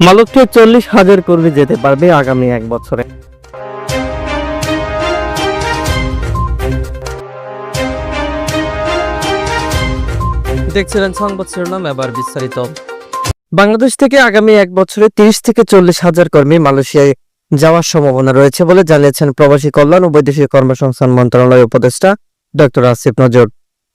Malaysia 40,000 কর্মী যেতে পারবে আগামী 1 বছরে। দেখছিলেন সংবাদ শিরোনাম, এবার বিস্তারিত। বাংলাদেশ থেকে আগামী 1 বছরে 30 থেকে 40,000 কর্মী মালয়েশিয়ায় যাওয়ার সম্ভাবনা রয়েছে বলে জানিয়েছেন প্রবাসী কল্যাণ ও বৈদেশিক কর্মসংস্থান মন্ত্রণালয়ের উপদেষ্টা ডক্টর আসিফ নজর।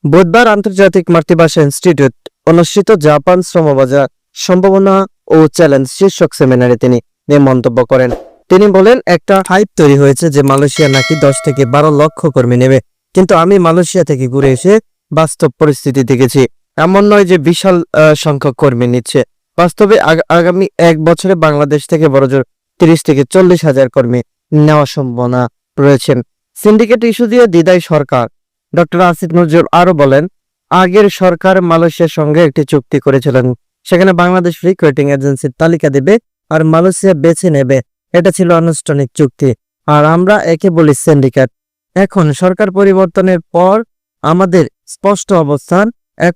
বুধবার আন্তর্জাতিক মাতৃভাষা ইনস্টিটিউট অনুষ্ঠিত জাপান শ্রমবাজার সম্ভাবনা ও চ্যালেঞ্জ শীর্ষক সেমিনারে তিনি এ মন্তব্য করেন। তিনি বলেন, একটা হাইপ তৈরি হয়েছে যে মালয়েশিয়া নাকি 10 থেকে 12 লক্ষ কর্মী নেবে, কিন্তু আমি মালয়েশিয়া থেকে ঘুরে এসে বাস্তব পরিস্থিতি দেখেছি। এমন নয় যে বিশাল সংখ্যক কর্মী নিচ্ছে। বাস্তবে আগামী 1 বছরে বাংলাদেশ থেকে বড়জোর 30 থেকে 40,000 কর্মী নেওয়ার সম্ভাবনা রয়েছেন। সিন্ডিকেট ইস্যু দিয়ে দ্বিধায় সরকার। ডক্টর আসিফ নজরুল আরো বলেন, আগের সরকার মালয়েশিয়ার সঙ্গে একটি চুক্তি করেছিলেন, সেখানে বাংলাদেশ রিক্রুটিং এজেন্সির তালিকা দেবে আর মালয়েশিয়া বেছে নেবে। এটা ছিল আনুষ্ঠানিক চুক্তি, আর আমরা একে বলি সিন্ডিকেট। এখন সরকার পরিবর্তনের পর আমাদের স্পষ্ট অবস্থান,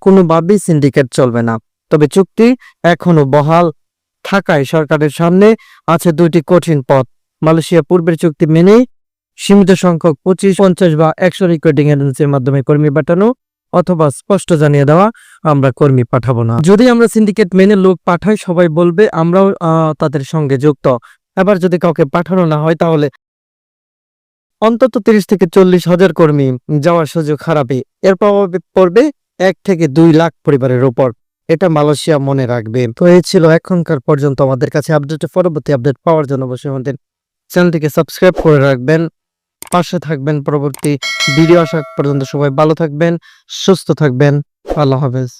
কোনোভাবেই সিন্ডিকেট চলবে না। তবে চুক্তি এখনো বহাল থাকায় সরকারের সামনে আছে 2টি কঠিন পথ। মালয়েশিয়া পূর্বের চুক্তি মেনেই সীমিত সংখ্যক 25, 50 বা 100 রিক্রুটিং এজেন্সির মাধ্যমে কর্মী পাঠানো, অথবা স্পষ্ট জানিয়ে দেওয়া আমরা কর্মী পাঠাবো না। যদি আমরা সিন্ডিকেট মেনে লোক পাঠাই, সবাই বলবে আমরাও তাদের সঙ্গে যুক্ত। এবার যদি কাউকে পাঠানো না হয়, তাহলে অন্তত 30 থেকে 40,000 কর্মী যাওয়ার সুযোগ হারাবে। এর প্রভাব পড়বে 1 থেকে 2 লাখ পরিবারের উপর। এটা মালয়েশিয়া মনে রাখবে। তো এই ছিল এখনকার পর্যন্ত আমাদের কাছে আপডেট। পরবর্তী আপডেট পাওয়ার জন্য অবশ্যই আমাদের চ্যানেলটিকে সাবস্ক্রাইব করে রাখবেন, পাশে থাকবেন। পরবর্তী ভিডিও আসা পর্যন্ত সবাই ভালো থাকবেন, সুস্থ থাকবেন। আল্লাহ হাফেজ।